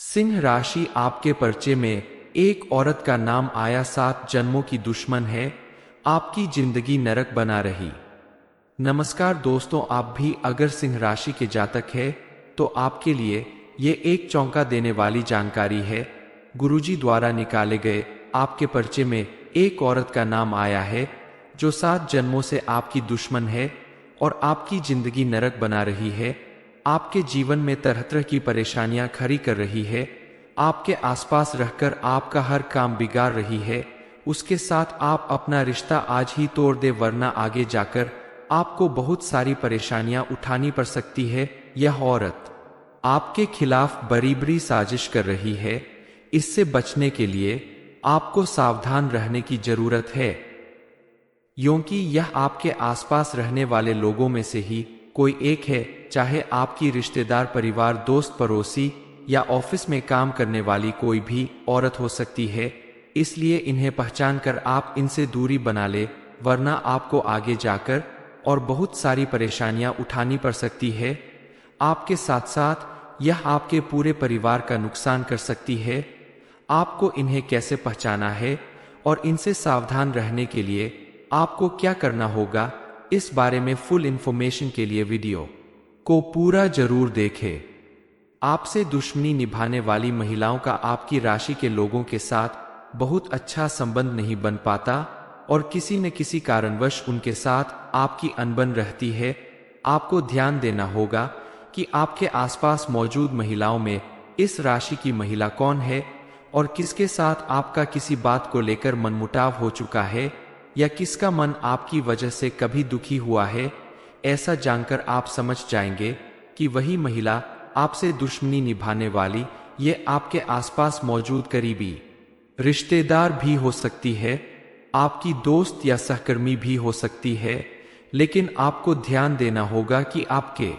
सिंह राशि आपके पर्चे में एक औरत का नाम आया, 7 जन्मों की दुश्मन है, आपकी जिंदगी नरक बना रही। नमस्कार दोस्तों, आप भी अगर सिंह राशि के जातक है तो आपके लिए ये एक चौंका देने वाली जानकारी है। गुरुजी द्वारा निकाले गए आपके पर्चे में एक औरत का नाम आया है जो 7 जन्मों से आपकी दुश्मन है और आपकी जिंदगी नरक बना रही है। आपके जीवन में तरह तरह की परेशानियां खड़ी कर रही है, आपके आसपास रहकर आपका हर काम बिगाड़ रही है। उसके साथ आप अपना रिश्ता आज ही तोड़ दे, वरना आगे जाकर आपको बहुत सारी परेशानियां उठानी पड़ सकती है। यह औरत आपके खिलाफ बरीबरी साजिश कर रही है। इससे बचने के लिए आपको सावधान रहने की जरूरत है, क्योंकि यह आपके आसपास रहने वाले लोगों में से ही कोई एक है, चाहे आपकी रिश्तेदार, परिवार, दोस्त, पड़ोसी या ऑफिस में काम करने वाली कोई भी औरत हो सकती है। इसलिए इन्हें पहचान कर आप इनसे दूरी बना ले, वरना आपको आगे जाकर और बहुत सारी परेशानियां उठानी पड़ सकती है। आपके साथ साथ यह आपके पूरे परिवार का नुकसान कर सकती है। आपको इन्हें कैसे पहचाना है और इनसे सावधान रहने के लिए आपको क्या करना होगा, इस बारे में फुल इंफॉर्मेशन के लिए वीडियो को पूरा जरूर देखें। आपसे दुश्मनी निभाने वाली महिलाओं का आपकी राशि के लोगों के साथ बहुत अच्छा संबंध नहीं बन पाता और किसी न किसी कारणवश उनके साथ आपकी अनबन रहती है। आपको ध्यान देना होगा कि आपके आसपास मौजूद महिलाओं में इस राशि की महिला कौन है और किसके साथ आपका किसी बात को लेकर मनमुटाव हो चुका है या किसका मन आपकी वजह से कभी दुखी हुआ है। ऐसा जानकर आप समझ जाएंगे कि वही महिला आपसे दुश्मनी निभाने वाली ये आपके आसपास मौजूद करीबी रिश्तेदार भी हो सकती है, आपकी दोस्त या सहकर्मी भी हो सकती है। लेकिन आपको ध्यान देना होगा कि आपके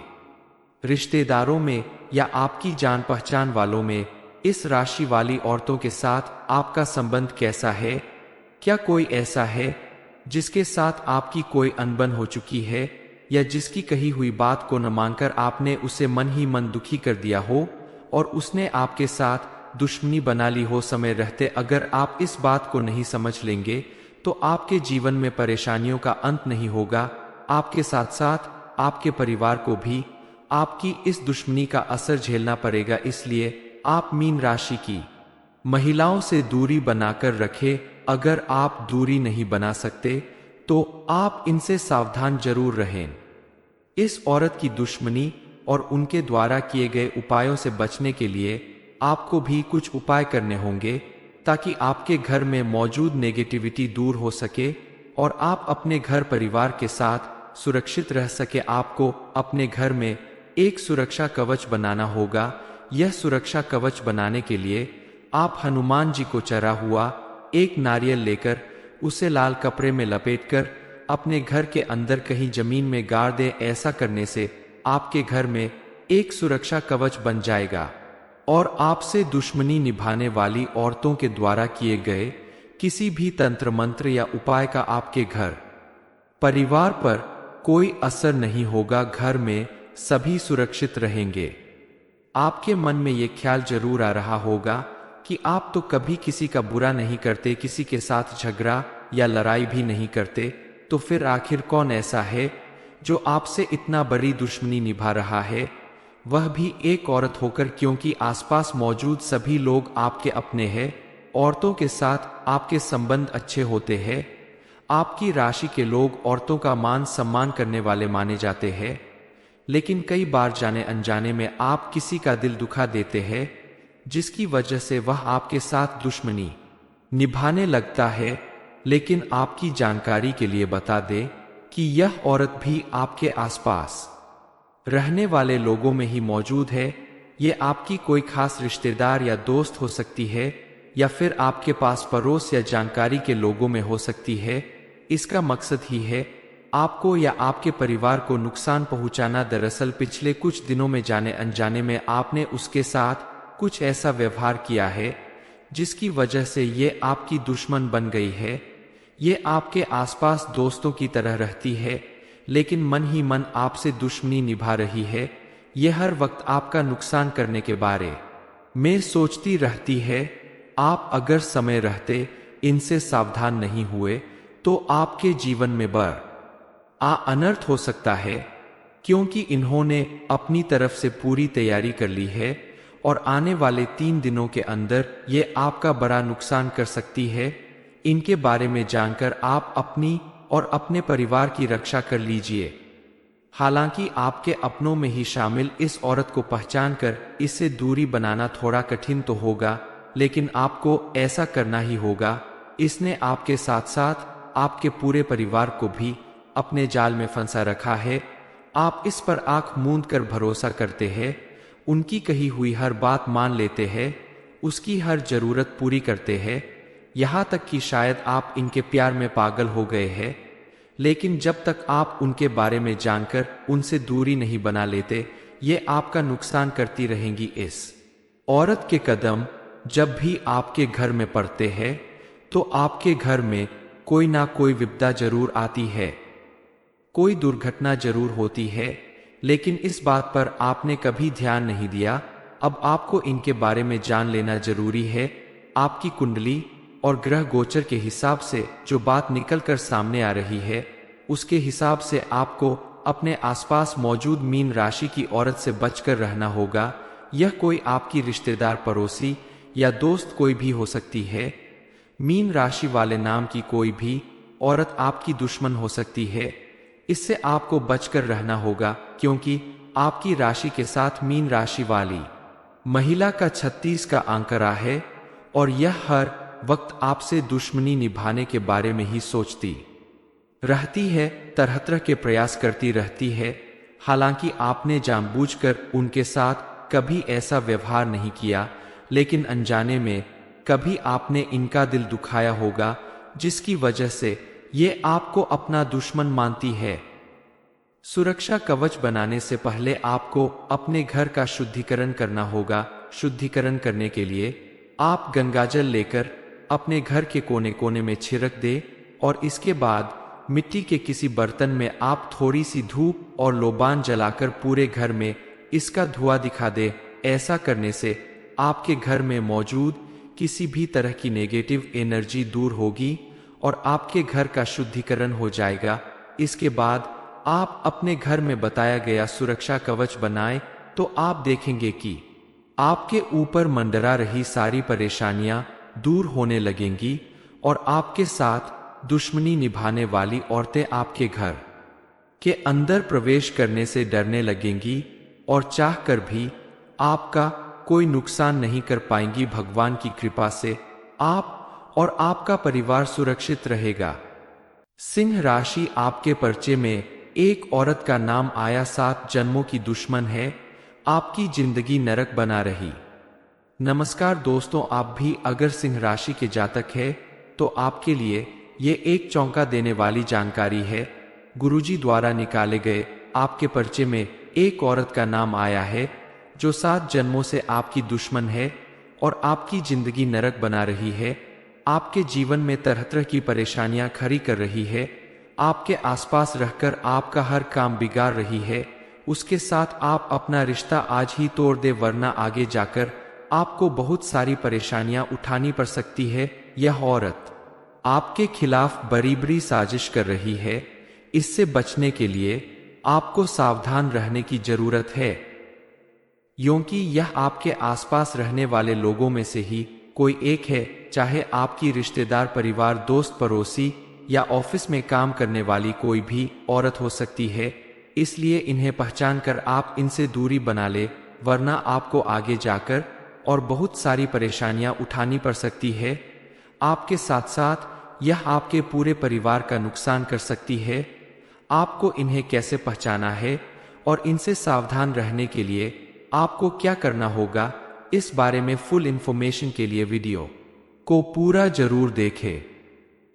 रिश्तेदारों में या आपकी जान पहचान वालों में इस राशि वाली औरतों के साथ आपका संबंध कैसा है। क्या कोई ऐसा है जिसके साथ आपकी कोई अनबन हो चुकी है या जिसकी कही हुई बात को न मानकर आपने उसे मन ही मन दुखी कर दिया हो और उसने आपके साथ दुश्मनी बना ली हो समय रहते। अगर आप इस बात को नहीं समझ लेंगे तो आपके जीवन में परेशानियों का अंत नहीं होगा। आपके साथ साथ आपके परिवार को भी आपकी इस दुश्मनी का असर झेलना पड़ेगा। इसलिए आप मीन राशि की महिलाओं से दूरी बनाकर रखें। अगर आप दूरी नहीं बना सकते तो आप इनसे सावधान जरूर रहें। इस औरत की दुश्मनी और उनके द्वारा किए गए उपायों से बचने के लिए आपको भी कुछ उपाय करने होंगे ताकि आपके घर में मौजूद नेगेटिविटी दूर हो सके और आप अपने घर परिवार के साथ सुरक्षित रह सके। आपको अपने घर में एक सुरक्षा कवच बनाना होगा। यह सुरक्षा कवच बनाने के लिए आप हनुमान जी को चढ़ा हुआ एक नारियल लेकर उसे लाल कपड़े में लपेटकर अपने घर के अंदर कहीं जमीन में गाड़ दें। ऐसा करने से आपके घर में एक सुरक्षा कवच बन जाएगा और आपसे दुश्मनी निभाने वाली औरतों के द्वारा किए गए किसी भी तंत्र मंत्र या उपाय का आपके घर परिवार पर कोई असर नहीं होगा। घर में सभी सुरक्षित रहेंगे। आपके मन में ये ख्याल जरूर आ रहा होगा कि आप तो कभी किसी का बुरा नहीं करते, किसी के साथ झगड़ा या लड़ाई भी नहीं करते, तो फिर आखिर कौन ऐसा है जो आपसे इतना बड़ी दुश्मनी निभा रहा है, वह भी एक औरत होकर, क्योंकि आसपास मौजूद सभी लोग आपके अपने हैं। औरतों के साथ आपके संबंध अच्छे होते हैं। आपकी राशि के लोग औरतों का मान सम्मान करने वाले माने जाते हैं, लेकिन कई बार जाने अनजाने में आप किसी का दिल दुखा देते हैं जिसकी वजह से वह आपके साथ दुश्मनी निभाने लगता है। लेकिन आपकी जानकारी के लिए बता दें कि यह औरत भी आपके आसपास रहने वाले लोगों में ही मौजूद है। ये आपकी कोई खास रिश्तेदार या दोस्त हो सकती है या फिर आपके पास पड़ोस या जानकारी के लोगों में हो सकती है। इसका मकसद ही है आपको या आपके परिवार को नुकसान पहुंचाना। दरअसल पिछले कुछ दिनों में जाने अनजाने में आपने उसके साथ कुछ ऐसा व्यवहार किया है जिसकी वजह से ये आपकी दुश्मन बन गई है। ये आपके आसपास दोस्तों की तरह रहती है, लेकिन मन ही मन आपसे दुश्मनी निभा रही है। ये हर वक्त आपका नुकसान करने के बारे मैं सोचती रहती है, आप अगर समय रहते इनसे सावधान नहीं हुए तो आपके जीवन में अनर्थ हो सकता है, क्योंकि इन्होंने अपनी तरफ से पूरी तैयारी कर ली है और आने वाले 3 दिनों के अंदर ये आपका बड़ा नुकसान कर सकती है। इनके बारे में जानकर आप अपनी और अपने परिवार की रक्षा कर लीजिए। हालांकि आपके अपनों में ही शामिल इस औरत को पहचान कर इससे दूरी बनाना थोड़ा कठिन तो होगा, लेकिन आपको ऐसा करना ही होगा। इसने आपके साथ साथ आपके पूरे परिवार को भी अपने जाल में फंसा रखा है। आप इस पर आंख मूंद कर भरोसा करते हैं, उनकी कही हुई हर बात मान लेते हैं, उसकी हर जरूरत पूरी करते हैं, यहाँ तक कि शायद आप इनके प्यार में पागल हो गए हैं। लेकिन जब तक आप उनके बारे में जानकर उनसे दूरी नहीं बना लेते, ये आपका नुकसान करती रहेंगी। इस औरत के कदम जब भी आपके घर में पड़ते हैं तो आपके घर में कोई ना कोई विपदा जरूर आती है, कोई दुर्घटना जरूर होती है, लेकिन इस बात पर आपने कभी ध्यान नहीं दिया। अब आपको इनके बारे में जान लेना जरूरी है। आपकी कुंडली और ग्रह गोचर के हिसाब से जो बात निकलकर सामने आ रही है, उसके हिसाब से आपको अपने आसपास मौजूद मीन राशि की औरत से बचकर रहना होगा। यह कोई आपकी रिश्तेदार, पड़ोसी या दोस्त कोई भी हो सकती है। मीन राशि वाले नाम की कोई भी औरत आपकी दुश्मन हो सकती है। इससे आपको बचकर रहना होगा, क्योंकि आपकी राशि के साथ मीन राशि वाली महिला का 36 का आंकड़ा है और यह हर वक्त आपसे दुश्मनी निभाने के बारे में ही सोचती रहती है, तरह तरह के प्रयास करती रहती है। हालांकि आपने जानबूझकर उनके साथ कभी ऐसा व्यवहार नहीं किया, लेकिन अनजाने में कभी आपने इनका दिल दुखाया होगा, जिसकी वजह से ये आपको अपना दुश्मन मानती है। सुरक्षा कवच बनाने से पहले आपको अपने घर का शुद्धिकरण करना होगा। शुद्धिकरण करने के लिए आप गंगाजल लेकर अपने घर के कोने कोने में छिड़क दे और इसके बाद मिट्टी के किसी बर्तन में आप थोड़ी सी धूप और लोबान जलाकर पूरे घर में इसका धुआं दिखा दे। ऐसा करने से आपके घर में मौजूद किसी भी तरह की नेगेटिव एनर्जी दूर होगी और आपके घर का शुद्धिकरण हो जाएगा। इसके बाद आप अपने घर में बताया गया सुरक्षा कवच बनाएं तो आप देखेंगे कि आपके ऊपर मंडरा रही सारी परेशानियां दूर होने लगेंगी और आपके साथ दुश्मनी निभाने वाली औरतें आपके घर के अंदर प्रवेश करने से डरने लगेंगी और चाहकर भी आपका कोई नुकसान नहीं कर पाएंगी। भगवान की कृपा से आप और आपका परिवार सुरक्षित रहेगा। सिंह राशि, आपके पर्चे में एक औरत का नाम आया, 7 जन्मों की दुश्मन है, आपकी जिंदगी नरक बना रही। नमस्कार दोस्तों, आप भी अगर सिंह राशि के जातक है तो आपके लिए ये एक चौंका देने वाली जानकारी है। गुरुजी द्वारा निकाले गए आपके पर्चे में एक औरत का नाम आया है जो 7 जन्मों से आपकी दुश्मन है और आपकी जिंदगी नरक बना रही है। आपके जीवन में तरह तरह की परेशानियां खड़ी कर रही है। आपके आसपास रहकर आपका हर काम बिगाड़ रही है। उसके साथ आप अपना रिश्ता आज ही तोड़ दे, वरना आगे जाकर आपको बहुत सारी परेशानियां उठानी पड़ सकती है। यह औरत आपके खिलाफ बरीबरी साजिश कर रही है। इससे बचने के लिए आपको सावधान रहने की जरूरत है, क्योंकि यह आपके आसपास रहने वाले लोगों में से ही कोई एक है, चाहे आपकी रिश्तेदार, परिवार, दोस्त, पड़ोसी या ऑफिस में काम करने वाली कोई भी औरत हो सकती है। इसलिए इन्हें पहचान कर आप इनसे दूरी बना ले, वरना आपको आगे जाकर और बहुत सारी परेशानियां उठानी पड़ सकती है। आपके साथ साथ यह आपके पूरे परिवार का नुकसान कर सकती है। आपको इन्हें कैसे पहचाना है और इनसे सावधान रहने के लिए आपको क्या करना होगा, इस बारे में फुल इंफॉर्मेशन के लिए वीडियो को पूरा जरूर देखें।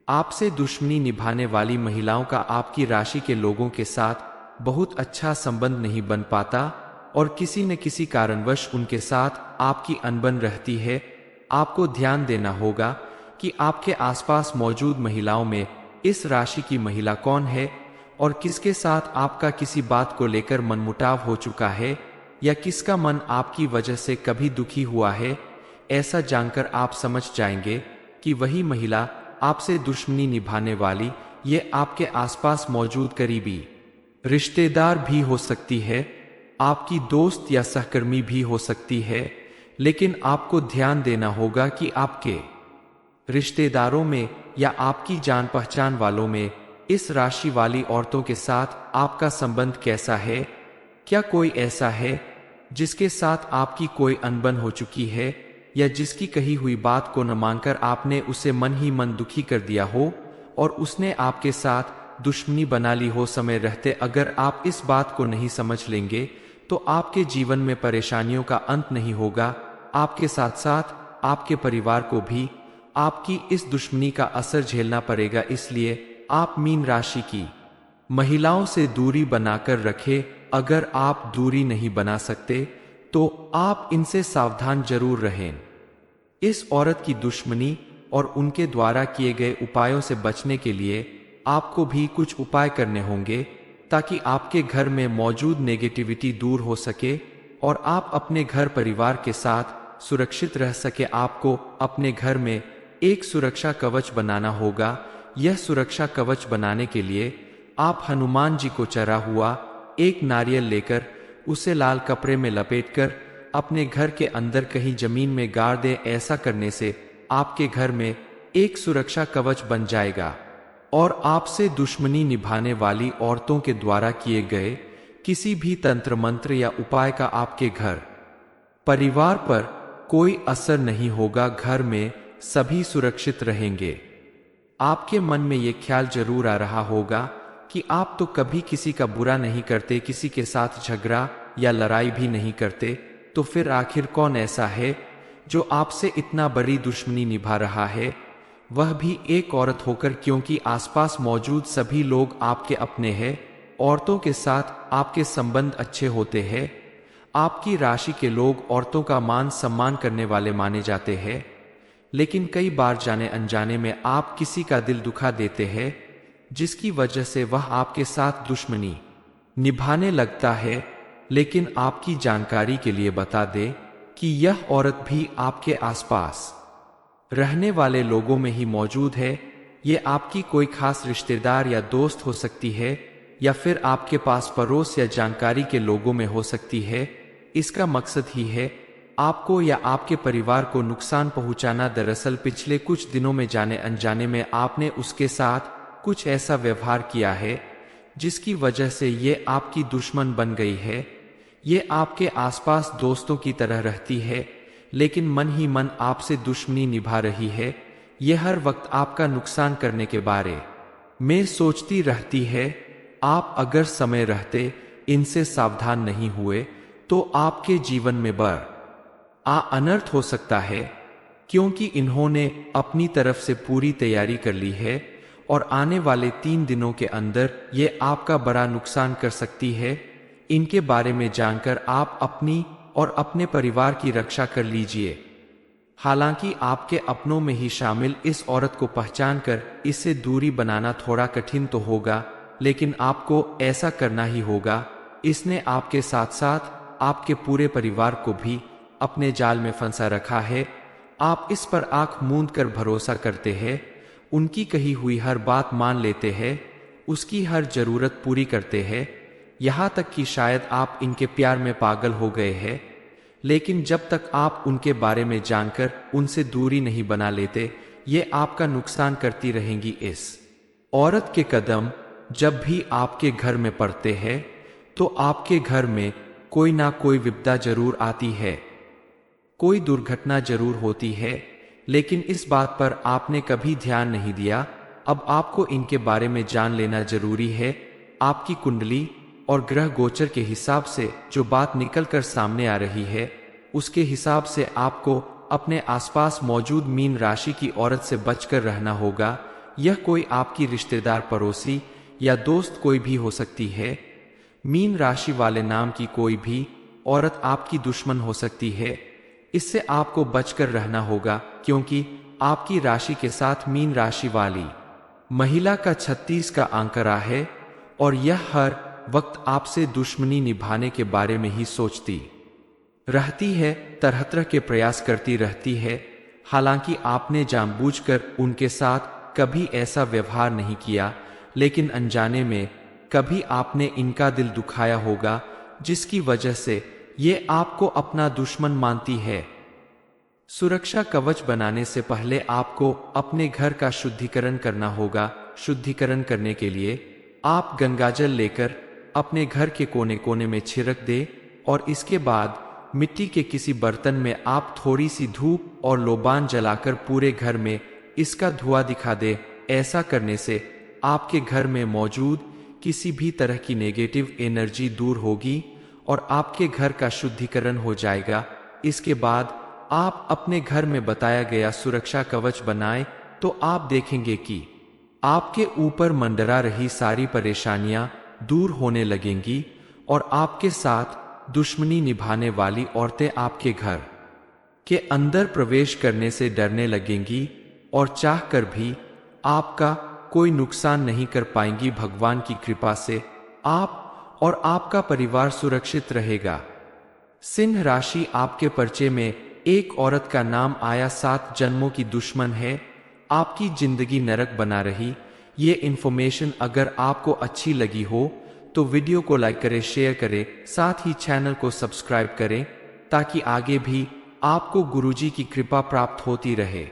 आपसे दुश्मनी निभाने वाली महिलाओं का आपकी राशि के लोगों के साथ बहुत अच्छा संबंध नहीं बन पाता और किसी न किसी कारणवश उनके साथ आपकी अनबन रहती है। आपको ध्यान देना होगा कि आपके आसपास मौजूद महिलाओं में इस राशि की महिला कौन है और किसके साथ आपका किसी बात को लेकर मनमुटाव हो चुका है। या किसका मन आपकी वजह से कभी दुखी हुआ है, ऐसा जानकर आप समझ जाएंगे कि वही महिला आपसे दुश्मनी निभाने वाली ये आपके आसपास मौजूद करीबी रिश्तेदार भी हो सकती है, आपकी दोस्त या सहकर्मी भी हो सकती है। लेकिन आपको ध्यान देना होगा कि आपके रिश्तेदारों में या आपकी जान पहचान वालों में इस राशि वाली औरतों के साथ आपका संबंध कैसा है। क्या कोई ऐसा है जिसके साथ आपकी कोई अनबन हो चुकी है, या जिसकी कही हुई बात को न मानकर आपने उसे मन ही मन दुखी कर दिया हो और उसने आपके साथ दुश्मनी बना ली हो समय रहते। अगर आप इस बात को नहीं समझ लेंगे तो आपके जीवन में परेशानियों का अंत नहीं होगा, आपके साथ साथ आपके परिवार को भी आपकी इस दुश्मनी का असर झेलना पड़ेगा। इसलिए आप मीन राशि की महिलाओं से दूरी बनाकर रखें। अगर आप दूरी नहीं बना सकते तो आप इनसे सावधान जरूर रहें। इस औरत की दुश्मनी और उनके द्वारा किए गए उपायों से बचने के लिए आपको भी कुछ उपाय करने होंगे ताकि आपके घर में मौजूद नेगेटिविटी दूर हो सके और आप अपने घर परिवार के साथ सुरक्षित रह सके। आपको अपने घर में एक सुरक्षा कवच बनाना होगा। यह सुरक्षा कवच बनाने के लिए आप हनुमान जी को चढ़ा हुआ एक नारियल लेकर उसे लाल कपड़े में लपेटकर अपने घर के अंदर कहीं जमीन में गाड़ दें। ऐसा करने से आपके घर में एक सुरक्षा कवच बन जाएगा और आपसे दुश्मनी निभाने वाली औरतों के द्वारा किए गए किसी भी तंत्र मंत्र या उपाय का आपके घर परिवार पर कोई असर नहीं होगा। घर में सभी सुरक्षित रहेंगे। आपके मन में यह ख्याल जरूर आ रहा होगा कि आप तो कभी किसी का बुरा नहीं करते, किसी के साथ झगड़ा या लड़ाई भी नहीं करते, तो फिर आखिर कौन ऐसा है जो आपसे इतना बड़ी दुश्मनी निभा रहा है, वह भी एक औरत होकर। क्योंकि आसपास मौजूद सभी लोग आपके अपने हैं। औरतों के साथ आपके संबंध अच्छे होते हैं। आपकी राशि के लोग औरतों का मान सम्मान करने वाले माने जाते हैं। लेकिन कई बार जाने अनजाने में आप किसी का दिल दुखा देते हैं, जिसकी वजह से वह आपके साथ दुश्मनी निभाने लगता है। लेकिन आपकी जानकारी के लिए बता दें कि यह औरत भी आपके आसपास रहने वाले लोगों में ही मौजूद है। ये आपकी कोई खास रिश्तेदार या दोस्त हो सकती है, या फिर आपके पास पड़ोस या जानकारी के लोगों में हो सकती है। इसका मकसद ही है आपको या आपके परिवार को नुकसान पहुंचाना। दरअसल पिछले कुछ दिनों में जाने अनजाने में आपने उसके साथ कुछ ऐसा व्यवहार किया है जिसकी वजह से ये आपकी दुश्मन बन गई है। ये आपके आसपास दोस्तों की तरह रहती है, लेकिन मन ही मन आपसे दुश्मनी निभा रही है। ये हर वक्त आपका नुकसान करने के बारे में सोचती रहती है। आप अगर समय रहते इनसे सावधान नहीं हुए तो आपके जीवन में अनर्थ हो सकता है, क्योंकि इन्होंने अपनी तरफ से पूरी तैयारी कर ली है और आने वाले 3 दिनों के अंदर ये आपका बड़ा नुकसान कर सकती है। इनके बारे में जानकर आप अपनी और अपने परिवार की रक्षा कर लीजिए। हालांकि आपके अपनों में ही शामिल इस औरत को पहचान कर इससे दूरी बनाना थोड़ा कठिन तो होगा, लेकिन आपको ऐसा करना ही होगा। इसने आपके साथ साथ आपके पूरे परिवार को भी अपने जाल में फंसा रखा है। आप इस पर आंख मूंद कर भरोसा करते हैं, उनकी कही हुई हर बात मान लेते हैं, उसकी हर जरूरत पूरी करते हैं, यहाँ तक कि शायद आप इनके प्यार में पागल हो गए हैं। लेकिन जब तक आप उनके बारे में जानकर उनसे दूरी नहीं बना लेते, ये आपका नुकसान करती रहेंगी। इस औरत के कदम जब भी आपके घर में पड़ते हैं तो आपके घर में कोई ना कोई विपदा जरूर आती है, कोई दुर्घटना जरूर होती है। लेकिन इस बात पर आपने कभी ध्यान नहीं दिया। अब आपको इनके बारे में जान लेना जरूरी है। आपकी कुंडली और ग्रह गोचर के हिसाब से जो बात निकलकर सामने आ रही है, उसके हिसाब से आपको अपने आसपास मौजूद मीन राशि की औरत से बचकर रहना होगा। यह कोई आपकी रिश्तेदार, पड़ोसी या दोस्त कोई भी हो सकती है। मीन राशि वाले नाम की कोई भी औरत आपकी दुश्मन हो सकती है। इससे आपको बचकर रहना होगा, क्योंकि आपकी राशि के साथ मीन राशि वाली महिला का 36 का आंकड़ा है और यह हर वक्त आपसे दुश्मनी निभाने के बारे में ही सोचती रहती है, तरह तरह के प्रयास करती रहती है। हालांकि आपने जानबूझकर उनके साथ कभी ऐसा व्यवहार नहीं किया, लेकिन अनजाने में कभी आपने इनका दिल दुखाया होगा, जिसकी वजह से ये आपको अपना दुश्मन मानती है। सुरक्षा कवच बनाने से पहले आपको अपने घर का शुद्धिकरण करना होगा। शुद्धिकरण करने के लिए आप गंगाजल लेकर अपने घर के कोने कोने में छिड़क दे और इसके बाद मिट्टी के किसी बर्तन में आप थोड़ी सी धूप और लोबान जलाकर पूरे घर में इसका धुआं दिखा दे। ऐसा करने से आपके घर में मौजूद किसी भी तरह की नेगेटिव एनर्जी दूर होगी और आपके घर का शुद्धिकरण हो जाएगा। इसके बाद आप अपने घर में बताया गया सुरक्षा कवच बनाएं तो आप देखेंगे कि आपके ऊपर मंडरा रही सारी परेशानियां दूर होने लगेंगी और आपके साथ दुश्मनी निभाने वाली औरतें आपके घर के अंदर प्रवेश करने से डरने लगेंगी और चाहकर भी आपका कोई नुकसान नहीं कर पाएंगी। भगवान की कृपा से आप और आपका परिवार सुरक्षित रहेगा। सिंह राशि, आपके पर्चे में एक औरत का नाम आया, 7 जन्मों की दुश्मन है, आपकी जिंदगी नरक बना रही। ये इन्फॉर्मेशन अगर आपको अच्छी लगी हो तो वीडियो को लाइक करें, शेयर करें, साथ ही चैनल को सब्सक्राइब करें ताकि आगे भी आपको गुरुजी की कृपा प्राप्त होती रहे।